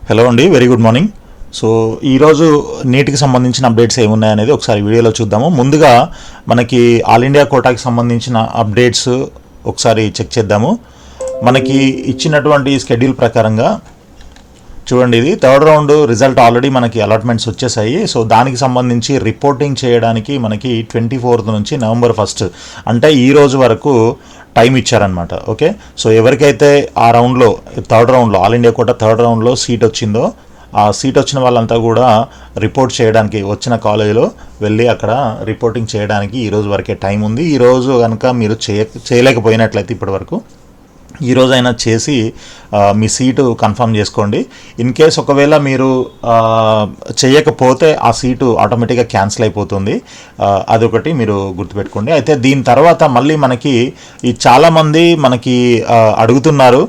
Hello అండి, very good morning. So ఈరోజు నీట్కి సంబంధించిన అప్డేట్స్ ఏమున్నాయనేది ఒకసారి వీడియోలో చూద్దాము. ముందుగా మనకి ఆల్ ఇండియా కోటాకి సంబంధించిన అప్డేట్స్ ఒకసారి చెక్ చేద్దాము. మనకి ఇచ్చినటువంటి స్కెడ్యూల్ ప్రకారంగా చూడండి, ఇది థర్డ్ రౌండ్ రిజల్ట్ ఆల్రెడీ మనకి అలాట్మెంట్స్ వచ్చేసాయి. సో దానికి సంబంధించి రిపోర్టింగ్ చేయడానికి మనకి 24 నుంచి November 1 అంటే ఈ రోజు వరకు టైం ఇచ్చారనమాట. ఓకే, సో ఎవరికైతే ఆ రౌండ్లో థర్డ్ రౌండ్లో ఆల్ ఇండియా కోటా థర్డ్ రౌండ్లో సీట్ వచ్చిందో ఆ సీట్ వచ్చిన వాళ్ళంతా కూడా రిపోర్ట్ చేయడానికి వచ్చిన కాలేజీలో వెళ్ళి అక్కడ రిపోర్టింగ్ చేయడానికి ఈరోజు వరకే టైం ఉంది. ఈరోజు కనుక మీరు చేయలేకపోయినట్లయితే ఇప్పటి వరకు ఈరోజైనా చేసి మీ సీటు కన్ఫర్మ్ చేసుకోండి. ఇన్ కేస్ ఒకవేళ మీరు చేయకపోతే ఆ సీటు ఆటోమేటిక్గా క్యాన్సిల్ అయిపోతుంది. అదొకటి మీరు గుర్తుపెట్టుకోండి. అయితే దీని తర్వాత మళ్ళీ మనకి ఈ చాలామంది మనకి అడుగుతున్నారు,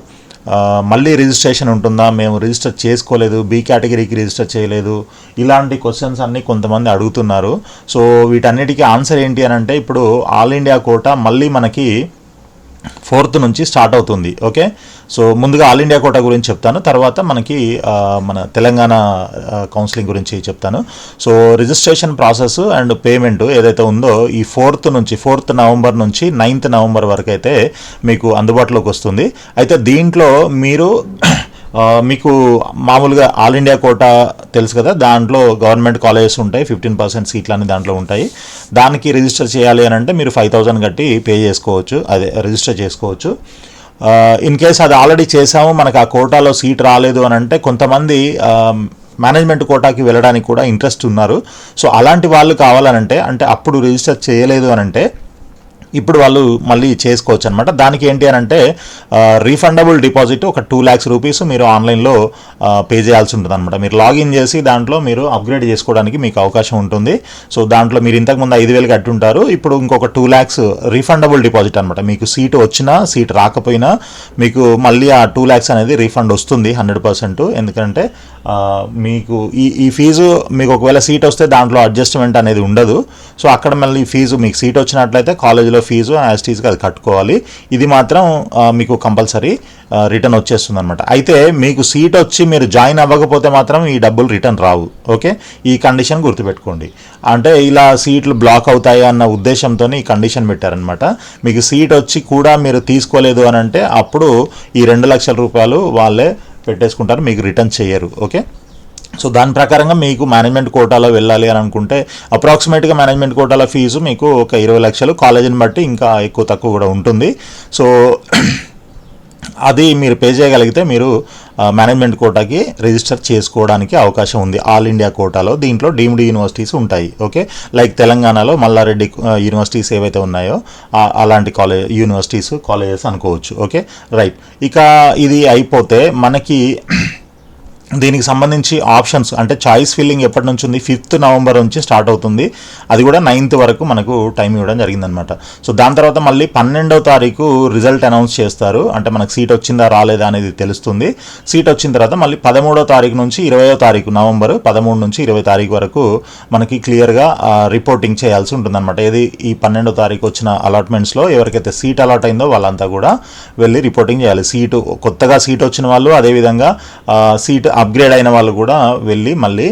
మళ్ళీ రిజిస్ట్రేషన్ ఉంటుందా, మేము రిజిస్టర్ చేసుకోలేదు, బి కేటగిరీకి రిజిస్టర్ చేయలేదు, ఇలాంటి క్వశ్చన్స్ అన్నీ కొంతమంది అడుగుతున్నారు. సో వీటన్నిటికీ ఆన్సర్ ఏంటి అని అంటే, ఇప్పుడు ఆల్ ఇండియా కోటా మళ్ళీ మనకి 4th నుంచి స్టార్ట్ అవుతుంది. ఓకే, సో ముందుగా ఆల్ ఇండియా కోటా గురించి చెప్తాను, తర్వాత మనకి మన తెలంగాణ కౌన్సిలింగ్ గురించి చెప్తాను. So registration process and payment ఏదైతే ఉందో ఈ 4th November నుంచి 9th November వరకు అయితే మీకు అందుబాటులోకి వస్తుంది. అయితే దీంట్లో మీకు మామూలుగా ఆల్ ఇండియా కోటా తెలుసు కదా, దాంట్లో గవర్నమెంట్ కాలేజెస్ ఉంటాయి, 15% సీట్లు అన్ని దాంట్లో ఉంటాయి. దానికి రిజిస్టర్ చేయాలి అని అంటే మీరు 5,000 కట్టి పే చేసుకోవచ్చు, అదే రిజిస్టర్ చేసుకోవచ్చు. ఇన్ కేస్ అది ఆల్రెడీ చేసాము, మనకు ఆ కోటాలో సీట్ రాలేదు అని అంటే కొంతమంది మేనేజ్మెంట్ కోటాకి వెళ్ళడానికి కూడా ఇంట్రెస్ట్ ఉన్నారు. సో అలాంటి వాళ్ళు కావాలనంటే, అంటే అప్పుడు రిజిస్టర్ చేయలేదు అని అంటే ఇప్పుడు వాళ్ళు మళ్ళీ చేసుకోవచ్చు అనమాట. దానికి ఏంటి అని అంటే రీఫండబుల్ డిపాజిట్ ఒక 2 lakhs రూపీస్ మీరు ఆన్లైన్లో పే చేయాల్సి ఉంటుంది అనమాట. మీరు లాగిన్ చేసి దాంట్లో మీరు అప్గ్రేడ్ చేసుకోవడానికి మీకు అవకాశం ఉంటుంది. సో దాంట్లో మీరు ఇంతకుముందు 5,000 కట్టుంటారు, ఇప్పుడు ఇంకొక 2 lakhs రీఫండబుల్ డిపాజిట్ అనమాట. మీకు సీటు వచ్చినా సీట్ రాకపోయినా మీకు మళ్ళీ ఆ 2 lakhs అనేది రీఫండ్ వస్తుంది 100%. ఎందుకంటే మీకు ఈ ఫీజు మీకు ఒకవేళ సీట్ వస్తే దాంట్లో అడ్జస్ట్మెంట్ అనేది ఉండదు. సో అక్కడ మళ్ళీ ఫీజు మీకు సీట్ వచ్చినట్లయితే కాలేజీలో ఫీజు యాజ్ టీజ్గా అది కట్టుకోవాలి. ఇది మాత్రం మీకు కంపల్సరీ రిటర్న్ వచ్చేస్తుంది అనమాట. అయితే మీకు సీట్ వచ్చి మీరు జాయిన్ అవ్వకపోతే మాత్రం ఈ డబ్బులు రిటర్న్ రావు. ఓకే, ఈ కండిషన్ గుర్తుపెట్టుకోండి. అంటే ఇలా సీట్లు బ్లాక్ అవుతాయి అన్న ఉద్దేశంతో ఈ కండిషన్ పెట్టారనమాట. మీకు సీట్ వచ్చి కూడా మీరు తీసుకోలేదు అని అంటే అప్పుడు ఈ 2 లక్షల రూపాయలు వాళ్ళే పెట్టేసుకుంటారు, మీకు రిటర్న్ చేయరు. ఓకే, సో దాని ప్రకారంగా మీకు మేనేజ్మెంట్ కోటాలో వెళ్ళాలి అని అనుకుంటే అప్రాక్సిమేట్గా మేనేజ్మెంట్ కోటాలో ఫీజు మీకు ఒక 20 లక్షలు, కాలేజీని బట్టి ఇంకా ఎక్కువ తక్కువ కూడా ఉంటుంది. సో అది మీరు పే చేయగలిగితే మీరు మేనేజ్మెంట్ కోటాకి రిజిస్టర్ చేసుకోవడానికి అవకాశం ఉంది ఆల్ ఇండియా కోటాలో. దీంట్లో డీమ్డ్ యూనివర్సిటీస్ ఉంటాయి. ఓకే, లైక్ తెలంగాణలో మల్లారెడ్డి యూనివర్సిటీస్ ఏవైతే ఉన్నాయో అలాంటి యూనివర్సిటీస్ కాలేజెస్ అనుకోవచ్చు. Okay, right. ఇక ఇది అయిపోతే మనకి దీనికి సంబంధించి ఆప్షన్స్ అంటే చాయిస్ ఫిల్లింగ్ ఎప్పటి నుంచి ఉంది, 5th November నుంచి స్టార్ట్ అవుతుంది. అది కూడా 9th వరకు మనకు టైం ఇవ్వడం జరిగిందనమాట. సో దాని తర్వాత మళ్ళీ 12వ తారీఖు రిజల్ట్ అనౌన్స్ చేస్తారు, అంటే మనకు సీట్ వచ్చిందా రాలేదా అనేది తెలుస్తుంది. సీట్ వచ్చిన తర్వాత మళ్ళీ 13వ తారీఖు నుంచి 20వ తారీఖు November 13 నుంచి 20 తారీఖు వరకు మనకి క్లియర్గా రిపోర్టింగ్ చేయాల్సి ఉంటుందన్నమాట. ఇది ఈ 12వ తారీఖు వచ్చిన అలాట్మెంట్స్లో ఎవరికైతే సీట్ అలాట్ అయిందో వాళ్ళంతా కూడా వెళ్ళి రిపోర్టింగ్ చేయాలి. కొత్తగా సీట్ వచ్చిన వాళ్ళు, అదేవిధంగా సీట్ అప్గ్రేడ్ అయిన వాళ్ళు కూడా వెళ్ళి మళ్ళీ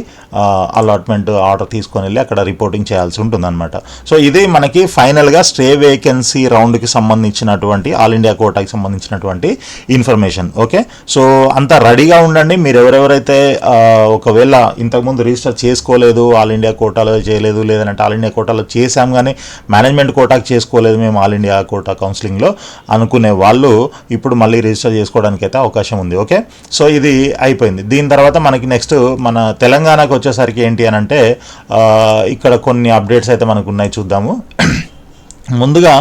అలాట్మెంట్ ఆర్డర్ తీసుకొని వెళ్ళి అక్కడ రిపోర్టింగ్ చేయాల్సి ఉంటుందన్నమాట. సో ఇది మనకి ఫైనల్గా స్టే వేకెన్సీ రౌండ్కి సంబంధించినటువంటి ఆల్ ఇండియా కోటాకి సంబంధించినటువంటి ఇన్ఫర్మేషన్. ఓకే, సో అంతా రెడీగా ఉండండి. మీరు ఎవరెవరైతే ఒకవేళ ఇంతకుముందు రిజిస్టర్ చేసుకోలేదు, ఆల్ ఇండియా కోటాలో చేయలేదు, లేదంటే ఆల్ ఇండియా కోటాలో చేసాం కానీ మేనేజ్మెంట్ కోటాకి చేసుకోలేదు మేము ఆల్ ఇండియా కోటా కౌన్సిలింగ్లో అనుకునే వాళ్ళు ఇప్పుడు మళ్ళీ రిజిస్టర్ చేసుకోవడానికి అయితే అవకాశం ఉంది. ఓకే, సో ఇది అయిపోయింది. దీని తర్వాత మనకి నెక్స్ట్ మన తెలంగాణకు వచ్చేసరికి ఏంటి అని అంటే ఇక్కడ కొన్ని అప్డేట్స్ అయితే మనకు ఉన్నాయి, చూద్దాము. ముందుగా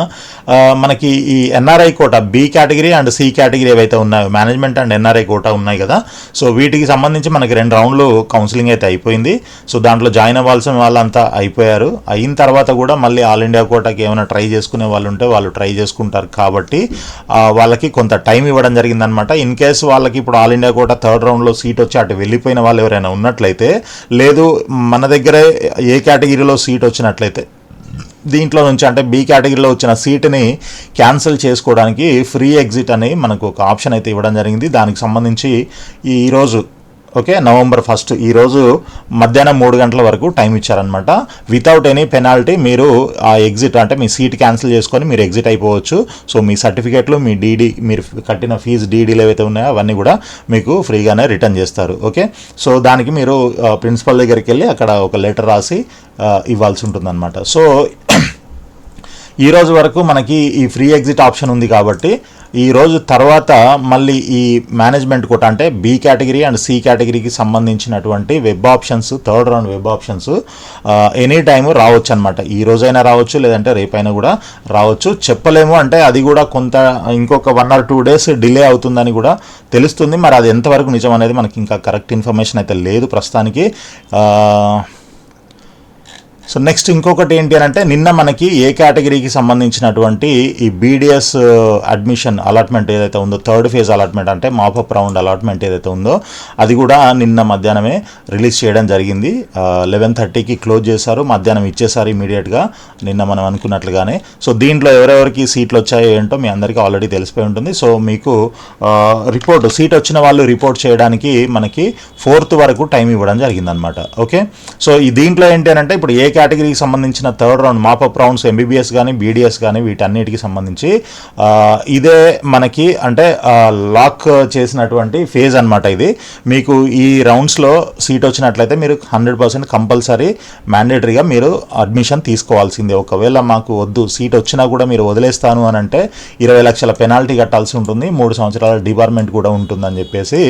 మనకి ఈ NRI quota B category and C category ఏవైతే ఉన్నాయో మేనేజ్మెంట్ అండ్ ఎన్ఆర్ఐ కోటా ఉన్నాయి కదా, సో వీటికి సంబంధించి మనకి 2 రౌండ్లు కౌన్సిలింగ్ అయితే అయిపోయింది. సో దాంట్లో జాయిన్ అవ్వాల్సిన వాళ్ళంతా అయిపోయారు. అయిన తర్వాత కూడా మళ్ళీ ఆల్ ఇండియా కోటాకి ఏమైనా ట్రై చేసుకునే వాళ్ళు ఉంటే వాళ్ళు ట్రై చేసుకుంటారు కాబట్టి వాళ్ళకి కొంత టైం ఇవ్వడం జరిగిందనమాట. ఇన్ కేసు వాళ్ళకి ఇప్పుడు ఆల్ ఇండియా కోటా థర్డ్ రౌండ్లో సీట్ వచ్చి అటు వెళ్ళిపోయిన వాళ్ళు ఎవరైనా ఉన్నట్లయితే, లేదు మన దగ్గరే ఏ కేటగిరీలో సీట్ వచ్చినట్లయితే దీంట్లో నుంచి అంటే బి కేటగిరీలో వచ్చిన సీటుని క్యాన్సిల్ చేసుకోవడానికి ఫ్రీ ఎగ్జిట్ అని మనకు ఒక ఆప్షన్ అయితే ఇవ్వడం జరిగింది. దానికి సంబంధించి ఈరోజు ఓకే, నవంబర్ 1 ఈరోజు మధ్యాహ్నం 3 గంటల వరకు టైం ఇచ్చారనమాట. వితౌట్ ఎనీ పెనాల్టీ మీరు ఆ ఎగ్జిట్ అంటే మీ సీట్ క్యాన్సిల్ చేసుకొని మీరు ఎగ్జిట్ అయిపోవచ్చు. సో మీ సర్టిఫికేట్లు, మీ డీడీ, మీరు కట్టిన ఫీజు డీడీలు ఏవైతే ఉన్నాయో అవన్నీ కూడా మీకు ఫ్రీగానే రిటర్న్ చేస్తారు. ఓకే, సో దానికి మీరు ప్రిన్సిపల్ దగ్గరికి వెళ్ళి అక్కడ ఒక లెటర్ రాసి ఇవ్వాల్సి ఉంటుందన్నమాట. సో ఈ రోజు వరకు మనకి ఈ ఫ్రీ ఎగ్జిట్ ఆప్షన్ ఉంది కాబట్టి ఈ రోజు తర్వాత మళ్ళీ ఈ మేనేజ్మెంట్ కోటా అంటే బి కేటగిరీ అండ్ సి కేటగిరీకి సంబంధించినటువంటి web options, third round web options any time రావచ్చు అనమాట. ఈ రోజైనా రావచ్చు, లేదంటే రేపైనా కూడా రావచ్చు, చెప్పలేము. అంటే అది కూడా కొంత ఇంకొక 1 or 2 days డిలే అవుతుందని కూడా తెలుస్తుంది. మరి అది ఎంతవరకు నిజం అనేది మనకి ఇంకా కరెక్ట్ ఇన్ఫర్మేషన్ అయితే లేదు ప్రస్తుతానికి. సో నెక్స్ట్ ఇంకొకటి ఏంటి అని అంటే, నిన్న మనకి ఏ కేటగిరీకి సంబంధించినటువంటి ఈ బీడిఎస్ అడ్మిషన్ అలాట్మెంట్ ఏదైతే ఉందో, థర్డ్ ఫేజ్ అలాట్మెంట్ అంటే మాపప్ రౌండ్ అలాట్మెంట్ ఏదైతే ఉందో అది కూడా నిన్న మధ్యాహ్నమే రిలీజ్ చేయడం జరిగింది. 11:30కి క్లోజ్ చేశారు, మధ్యాహ్నం ఇచ్చేసారు ఇమీడియట్గా, నిన్న మనం అనుకున్నట్లుగానే. సో దీంట్లో ఎవరెవరికి సీట్లు వచ్చాయో ఏంటో మీ అందరికీ ఆల్రెడీ తెలిసిపోయి ఉంటుంది. సో మీకు రిపోర్ట్, సీట్ వచ్చిన వాళ్ళు రిపోర్ట్ చేయడానికి మనకి 4th వరకు టైం ఇవ్వడం జరిగిందనమాట. ఓకే, సో ఈ దీంట్లో ఏంటి అని అంటే, ఇప్పుడు ఏ కేటగిరీకి సంబంధించిన third round mop up rounds MBBS కానీ బీడీఎస్ కానీ వీటన్నిటికి సంబంధించి ఇదే మనకి అంటే లాక్ చేసినటువంటి ఫేజ్ అనమాట. ఇది మీకు ఈ రౌండ్స్లో సీట్ వచ్చినట్లయితే మీరు 100% కంపల్సరీ మ్యాండేటరీగా మీరు అడ్మిషన్ తీసుకోవాల్సిందే. ఒకవేళ మాకు వద్దు, సీట్ వచ్చినా కూడా మీరు వదిలేస్తాను అని అంటే 20 లక్షల పెనాల్టీ కట్టాల్సి ఉంటుంది, 3 సంవత్సరాల డిపార్ట్మెంట్ కూడా ఉంటుందని చెప్పేసి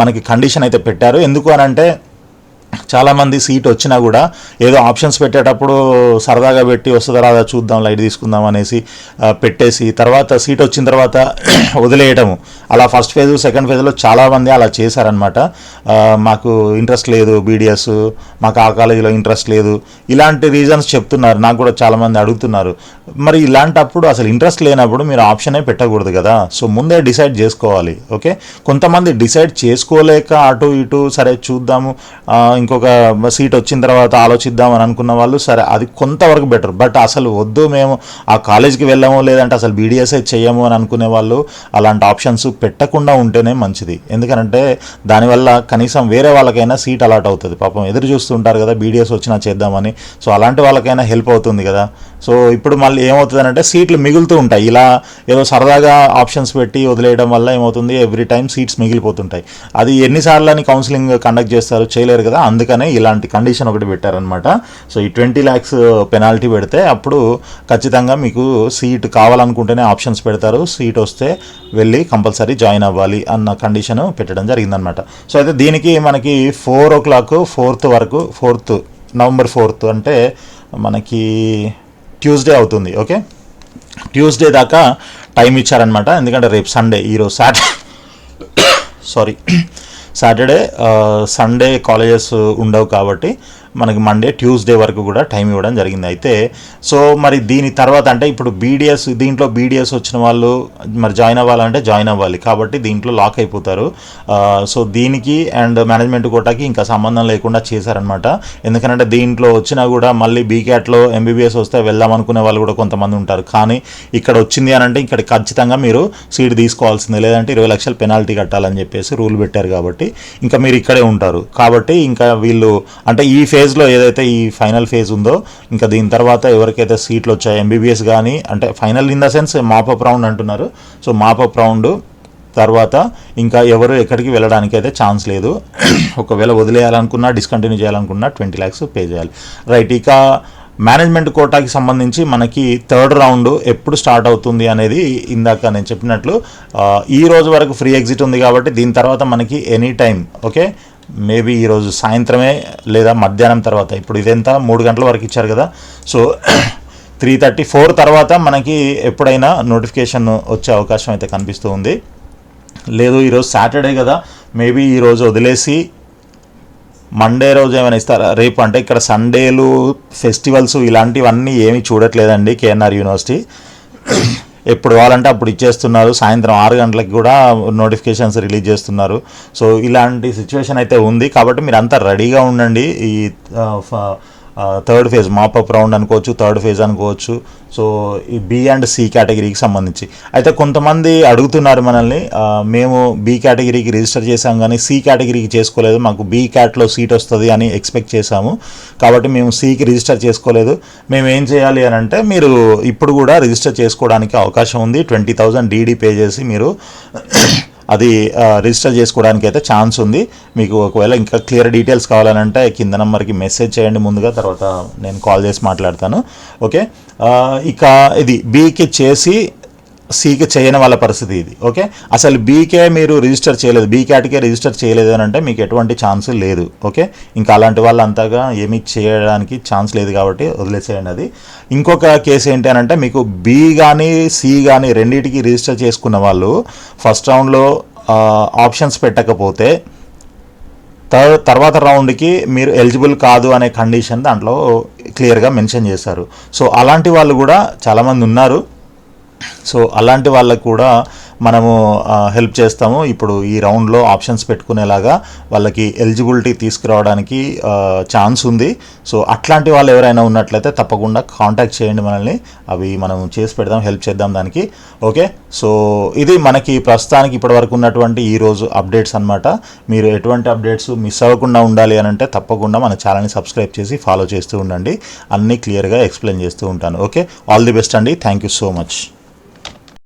మనకి కండిషన్ అయితే పెట్టారు. ఎందుకు అని అంటే, చాలామంది సీట్ వచ్చినా కూడా ఏదో ఆప్షన్స్ పెట్టేటప్పుడు సరదాగా పెట్టి వస్తుందా రాదా చూద్దాం, లైట్ తీసుకుందాం అనేసి పెట్టేసి తర్వాత సీట్ వచ్చిన తర్వాత వదిలేయటము. అలా ఫస్ట్ ఫేజ్ సెకండ్ ఫేజ్లో చాలామంది అలా చేశారనమాట. మాకు ఇంట్రెస్ట్ లేదు బీడిఎస్, మాకు ఆ కాలేజీలో ఇంట్రెస్ట్ లేదు, ఇలాంటి రీజన్స్ చెప్తున్నారు. నాకు కూడా చాలామంది అడుగుతున్నారు. మరి ఇలాంటప్పుడు అసలు ఇంట్రెస్ట్ లేనప్పుడు మీరు ఆప్షనే పెట్టకూడదు కదా. సో ముందే డిసైడ్ చేసుకోవాలి. ఓకే, కొంతమంది డిసైడ్ చేసుకోలేక అటు ఇటు సరే చూద్దాము, ఇంకొక సీట్ వచ్చిన తర్వాత ఆలోచిద్దాం అని అనుకున్న వాళ్ళు సరే అది కొంతవరకు బెటర్. బట్ అసలు వద్దు, మేము ఆ కాలేజ్కి వెళ్ళాము లేదంటే అసలు బీడీఎస్ఏ చేయము అని అనుకునే వాళ్ళు అలాంటి ఆప్షన్స్ పెట్టకుండా ఉంటేనే మంచిది. ఎందుకంటే దానివల్ల కనీసం వేరే వాళ్ళకైనా సీట్ అలాట్ అవుతుంది. పాపం ఎదురు చూస్తుంటారు కదా బీడీఎస్ వచ్చినా చేద్దామని. సో అలాంటి వాళ్ళకైనా హెల్ప్ అవుతుంది కదా. సో ఇప్పుడు మళ్ళీ ఏమవుతుంది అంటే సీట్లు మిగులుతూ ఉంటాయి. ఇలా ఏదో సరదాగా ఆప్షన్స్ పెట్టి వదిలేయడం వల్ల ఏమవుతుంది, ఎవ్రీ టైం సీట్స్ మిగిలిపోతుంటాయి. అది ఎన్నిసార్లు అని కౌన్సిలింగ్ కండక్ట్ చేస్తారు, చేయలేరు కదా. అందుకనే ఇలాంటి కండిషన్ ఒకటి పెట్టారనమాట. సో ఈ 20 lakhs పెనాల్టీ పెడితే అప్పుడు ఖచ్చితంగా మీకు సీట్ కావాలనుకుంటేనే ఆప్షన్స్ పెడతారు, సీట్ వస్తే వెళ్ళి కంపల్సరీ జాయిన్ అవ్వాలి అన్న కండిషన్ పెట్టడం జరిగిందనమాట. సో అయితే దీనికి మనకి 4 o'clock 4th వరకు, నవంబర్ 4th అంటే మనకి ట్యూస్డే అవుతుంది. ఓకే, ట్యూస్డే దాకా టైం ఇచ్చారనమాట. ఎందుకంటే రేపు సండే, ఈరోజు సాటర్డే సండే కాలేజెస్ ఉండవు కాబట్టి మనకి మండే ట్యూస్డే వరకు కూడా టైం ఇవ్వడం జరిగింది. అయితే సో మరి దీని తర్వాత అంటే ఇప్పుడు బీడీఎస్, దీంట్లో బీడీఎస్ వచ్చిన వాళ్ళు మరి జాయిన్ అవ్వాలంటే జాయిన్ అవ్వాలి కాబట్టి దీంట్లో లాక్ అయిపోతారు. సో దీనికి అండ్ మేనేజ్మెంట్ కోటాకి ఇంకా సంబంధం లేకుండా చేశారనమాట. ఎందుకంటే దీంట్లో వచ్చినా కూడా మళ్ళీ బీక్యాట్లో ఎంబీబీఎస్ వస్తే వెళ్దాం అనుకునే వాళ్ళు కూడా కొంతమంది ఉంటారు. కానీ ఇక్కడ వచ్చింది అని అంటే ఇక్కడ ఖచ్చితంగా మీరు సీట్ తీసుకోవాల్సిందే, లేదంటే 20 లక్షల పెనాల్టీ కట్టాలని చెప్పేసి రూల్ పెట్టారు. కాబట్టి ఇంకా మీరు ఇక్కడే ఉంటారు. కాబట్టి ఇంకా వీళ్ళు అంటే ఈ ఫేజ్లో ఏదైతే ఈ ఫైనల్ ఫేజ్ ఉందో ఇంకా దీని తర్వాత ఎవరికైతే సీట్లు వచ్చాయో ఎంబీబీఎస్ కానీ, అంటే final in the sense mop up round అంటున్నారు. సో మాపప్ రౌండ్ తర్వాత ఇంకా ఎవరు ఎక్కడికి వెళ్ళడానికి అయితే ఛాన్స్ లేదు. ఒకవేళ వదిలేయాలనుకున్నా, డిస్కంటిన్యూ చేయాలనుకున్నా 20 lakhs పే చేయాలి. రైట్, ఇక మేనేజ్మెంట్ కోటాకి సంబంధించి మనకి థర్డ్ రౌండ్ ఎప్పుడు స్టార్ట్ అవుతుంది అనేది ఇందాక నేను చెప్పినట్లు ఈ రోజు వరకు ఫ్రీ ఎగ్జిట్ ఉంది కాబట్టి దీని తర్వాత మనకి ఎనీ టైం, ఓకే, మేబీ ఈరోజు సాయంత్రమే లేదా మధ్యాహ్నం తర్వాత, ఇప్పుడు ఇదంతా 3 గంటల వరకు ఇచ్చారు కదా. సో 3:34 తర్వాత మనకి ఎప్పుడైనా నోటిఫికేషన్ వచ్చే అవకాశం అయితే కనిపిస్తూ ఉంది. లేదు ఈరోజు సాటర్డే కదా, మేబీ ఈరోజు వదిలేసి మండే రోజు ఏమైనా ఇస్తారా రేపు. అంటే ఇక్కడ సండేలు, ఫెస్టివల్స్ ఇలాంటివన్నీ ఏమీ చూడట్లేదండి కేఎన్ఆర్ యూనివర్సిటీ. ఎప్పుడు కావాలంటే అప్పుడు ఇచ్చేస్తున్నారు. సాయంత్రం 6 గంటలకు కూడా నోటిఫికేషన్స్ రిలీజ్ చేస్తున్నారు. సో ఇలాంటి సిచ్యువేషన్ అయితే ఉంది. కాబట్టి మీరు అంతా రెడీగా ఉండండి. ఈ థర్డ్ ఫేజ్ మాపప్ రౌండ్ అనుకోవచ్చు, థర్డ్ ఫేజ్ అనుకోవచ్చు. సో ఈ బి అండ్ సి కేటగిరీకి సంబంధించి అయితే కొంతమంది అడుగుతున్నారు మనల్ని, మేము బి కేటగిరీకి రిజిస్టర్ చేసాం కానీ సి కేటగిరీకి చేసుకోలేదు, మాకు బి క్యాట్లో సీట్ వస్తుంది అని ఎక్స్పెక్ట్ చేశాము, కాబట్టి మేము సికి రిజిస్టర్ చేసుకోలేదు, మేము ఏం చేయాలి అని అంటే, మీరు ఇప్పుడు కూడా రిజిస్టర్ చేసుకోవడానికి అవకాశం ఉంది. 20,000 డీడీ పే చేసి మీరు అది రిజిస్టర్ చేసుకోవడానికి అయితే ఛాన్స్ ఉంది. మీకు ఒకవేళ ఇంకా క్లియర్ డీటెయిల్స్ కావాలంటే కింద నెంబర్కి మెసేజ్ చేయండి ముందుగా, తర్వాత నేను కాల్ చేసి మాట్లాడతాను. ఓకే, ఇక ఇది బీకి చేసి సికి చేయని వాళ్ళ పరిస్థితి ఇది. ఓకే, అసలు బీకే మీరు రిజిస్టర్ చేయలేదు, బీ క్యాట్కే రిజిస్టర్ చేయలేదు అని అంటే మీకు ఎటువంటి ఛాన్స్ లేదు. ఓకే, ఇంకా అలాంటి వాళ్ళు అంతగా ఏమీ చేయడానికి ఛాన్స్ లేదు కాబట్టి వదిలేసేయండి అది. ఇంకొక కేసు ఏంటి అని అంటే, మీకు బీ కానీ సి కానీ రెండింటికి రిజిస్టర్ చేసుకున్న వాళ్ళు ఫస్ట్ రౌండ్లో ఆప్షన్స్ పెట్టకపోతే తర్వాత రౌండ్కి మీరు ఎలిజిబుల్ కాదు అనే కండిషన్ దాంట్లో క్లియర్గా మెన్షన్ చేశారు. సో అలాంటి వాళ్ళు కూడా చాలామంది ఉన్నారు. సో అలాంటి వాళ్ళకు కూడా మనము హెల్ప్ చేస్తాము. ఇప్పుడు ఈ రౌండ్లో ఆప్షన్స్ పెట్టుకునేలాగా వాళ్ళకి ఎలిజిబిలిటీ తీసుకురావడానికి ఛాన్స్ ఉంది. సో అట్లాంటి వాళ్ళు ఎవరైనా ఉన్నట్లయితే తప్పకుండా కాంటాక్ట్ చేయండి మనల్ని, అవి మనం చేసి పెడదాం, హెల్ప్ చేద్దాం దానికి. ఓకే, సో ఇది మనకి ప్రస్తుతానికి ఇప్పటివరకు ఉన్నటువంటి ఈరోజు అప్డేట్స్ అనమాట. మీరు ఎటువంటి అప్డేట్స్ మిస్ అవ్వకుండా ఉండాలి అని అంటే తప్పకుండా మన ఛానల్ని సబ్స్క్రైబ్ చేసి ఫాలో చేస్తూ ఉండండి, అన్నీ క్లియర్గా ఎక్స్ప్లెయిన్ చేస్తూ ఉంటాను. ఓకే, ఆల్ ది బెస్ట్ అండి, థ్యాంక్ యూ సో మచ్.